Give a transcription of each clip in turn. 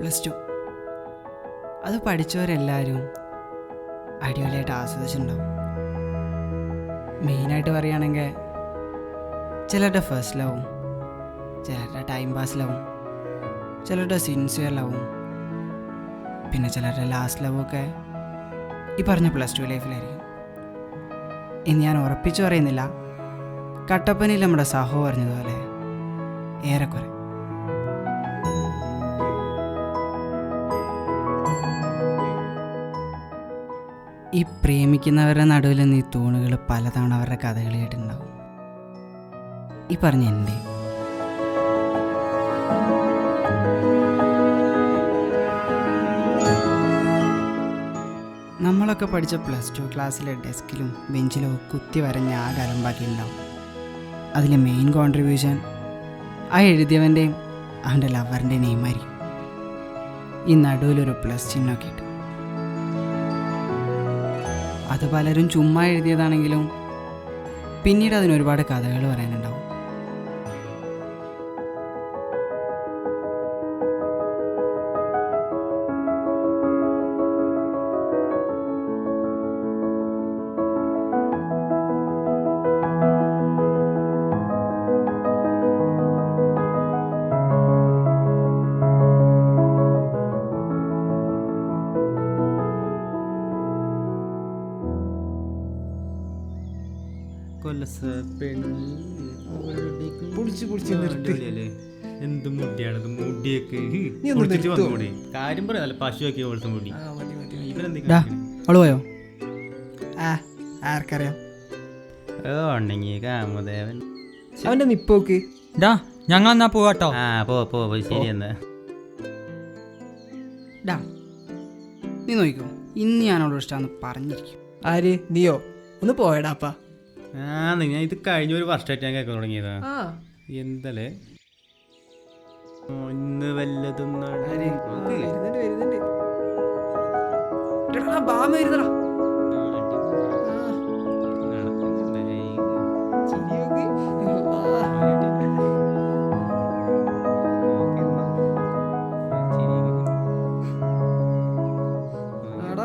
+2 അത് പഠിച്ചവരെല്ലാവരും അടിപൊളിയായിട്ട് ആസ്വദിച്ചിട്ടുണ്ടാവും. മെയിനായിട്ട് പറയുകയാണെങ്കിൽ ചിലരുടെ ഫസ്റ്റ് ലവും, ചിലരുടെ ടൈം പാസ് ലവും, ചിലരുടെ സിൻസിയർ ലവും, പിന്നെ ചിലരുടെ ലാസ്റ്റ് ലവൊക്കെ ഈ പറഞ്ഞ +2 ലൈഫിലായിരിക്കും. ഇനി ഞാൻ ഉറപ്പിച്ചു പറയുന്നില്ല, കട്ടപ്പനയിൽ നമ്മുടെ സഹോ പറഞ്ഞതുപോലെ ഏറെക്കുറെ. ഈ പ്രേമിക്കുന്നവരുടെ നടുവിൽ നിന്ന് ഈ തൂണുകൾ പലതവണ അവരുടെ കഥകൾ കേട്ടിട്ടുണ്ടാവും. ഈ പറഞ്ഞ എൻ്റെ നമ്മളൊക്കെ പഠിച്ച +2 ക്ലാസ്സിലെ ഡെസ്കിലും ബെഞ്ചിലും കുത്തി വരഞ്ഞ് ആകെ അലമ്പാക്കിയിട്ടുണ്ടാവും. അതിലെ മെയിൻ കോൺട്രിബ്യൂഷൻ ആ എഴുതിയവൻ്റെയും അവൻ്റെ ലവറിൻ്റെ നെയിമായിരിക്കും. ഈ നടുവിലൊരു + ചിഹ്നമൊക്കെ ഇട്ട്. അത് പലരും ചുമ്മാ എഴുതിയതാണെങ്കിലും പിന്നീട് അതിനൊരുപാട് കഥകൾ പറയാനുണ്ടാവും. എന്ത് മുടിയാണ് മുടിയൊക്കെ കാര്യം പറയാ പശുവൊക്കെ പോലത്തെ മുടി. അവള് പോയോ? ആർക്കറിയാം. കാമദേവൻ അവന്റെ നിപ്പോക്ക് ഞങ്ങൾ എന്നാ പോവാട്ടോ. പോ ശരി എന്നാ. നീ നോക്കിക്കോ, ഇന്ന് ഞാനോട് ഇഷ്ടമാണെന്ന് പറഞ്ഞിരിക്കും. ആര്? നീയോ? ഒന്ന് പോയടാപ്പാ. ഞാൻ ഇത് കഴിഞ്ഞ ഒരു വർഷമായിട്ട് ഞാൻ കേൾക്കാൻ തുടങ്ങിയതാ. എന്തല്ലേ ഇന്ന് വല്ലതും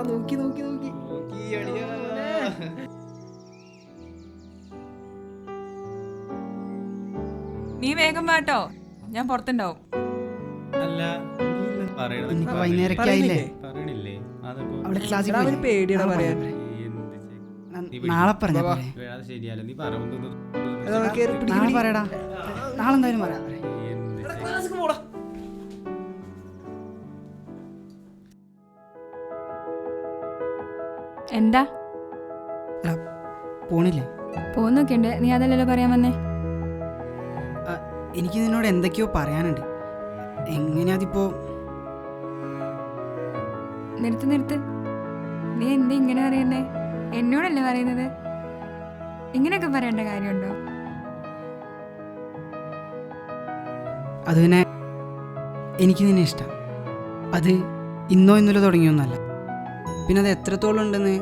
നോക്കി നോക്കി നോക്കി നീ വേഗം വാട്ടോ, ഞാൻ പുറത്തുണ്ടാവും. അല്ല വൈകുന്നേരമൊക്കെ ആയില്ലേ? പറയണില്ലേ അവളെ ക്ലാസ്സിൽ പേടിയടാ പറയാൻ. നാളെ പറഞ്ഞ ശരിയല്ല. നീ പറഞ്ഞു നാളെ പറയടാ, നാളെ എന്തായാലും പറയാം. എന്താ പോണില്ലേ? പോന്നൊക്കെ ഉണ്ട്. നീ അതല്ലല്ലോ പറയാൻ വന്നേ. എനിക്ക് നിന്നോട് എന്തൊക്കെയോ പറയാനുണ്ട്. എങ്ങനെയാതിപ്പോ? നിർത്ത്. നീ എന്താ ഇങ്ങനെ പറയുന്നേ? എന്നോടല്ലേ പറയുന്നത്? ഇങ്ങനെയൊക്കെ പറയേണ്ട കാര്യമുണ്ടോ? അത് പിന്നെ എനിക്ക് നിന്നെ ഇഷ്ടം. അത് ഇന്നോ ഇന്നലെ തുടങ്ങിയൊന്നല്ല. പിന്നെ അത് എത്രത്തോളം ഉണ്ടെന്ന്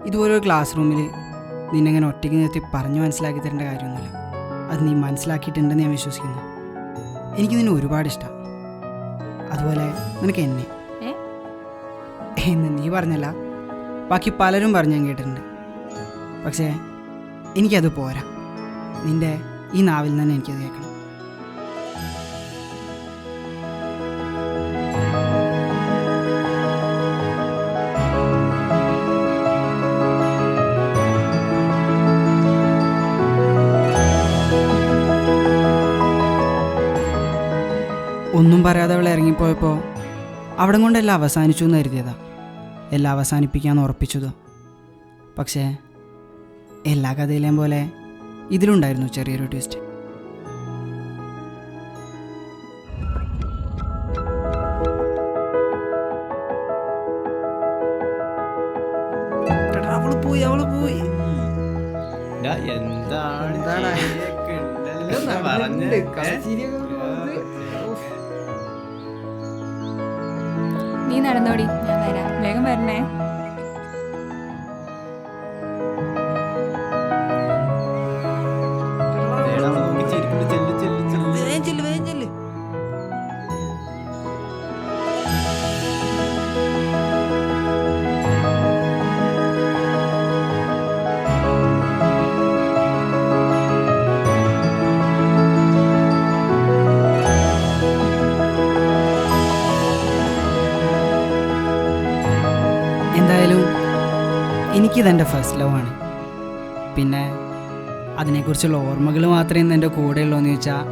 ഇതുപോലൊരു ക്ലാസ് റൂമിൽ നിന്നെങ്ങനെ ഒറ്റയ്ക്ക് നിർത്തി പറഞ്ഞു മനസ്സിലാക്കി തരേണ്ട കാര്യമൊന്നുമില്ല. അത് നീ മനസ്സിലാക്കിയിട്ടുണ്ടെന്ന് ഞാൻ വിശ്വസിക്കുന്നു. എനിക്ക് നിന്നെ ഒരുപാട് ഇഷ്ടം. അതുപോലെ നിനക്ക് എന്നെ എന്ന് നീ പറഞ്ഞല്ല, ബാക്കി പലരും പറഞ്ഞു ഞാൻ കേട്ടിട്ടുണ്ട്. പക്ഷേ എനിക്കത് പോരാ. നിൻ്റെ ഈ നാവിൽ തന്നെ എനിക്കത് കേൾക്കണം. ഒന്നും പറയാതെ അവൾ ഇറങ്ങിപ്പോയപ്പോൾ അവിടെ കൊണ്ടെല്ലാം അവസാനിച്ചു എന്ന് കരുതിയതാ. എല്ലാം അവസാനിപ്പിക്കാമെന്ന് ഉറപ്പിച്ചതോ. പക്ഷേ എല്ലാ കഥയിലേയും പോലെ ഇതിലുണ്ടായിരുന്നു ചെറിയൊരു ട്വിസ്റ്റ്. അവള് പോയി എന്താണ് നീ നടന്നോടി, ഞാൻ വരാം. വേഗം വരണേ. എനിക്കിതെൻ്റെ ഫസ്റ്റ് ലവ് ആണ്. പിന്നെ അതിനെക്കുറിച്ചുള്ള ഓർമ്മകൾ മാത്രമേ ഇന്ന് എൻ്റെ കൂടെ ഉള്ളൂ എന്ന് ചോദിച്ചാൽ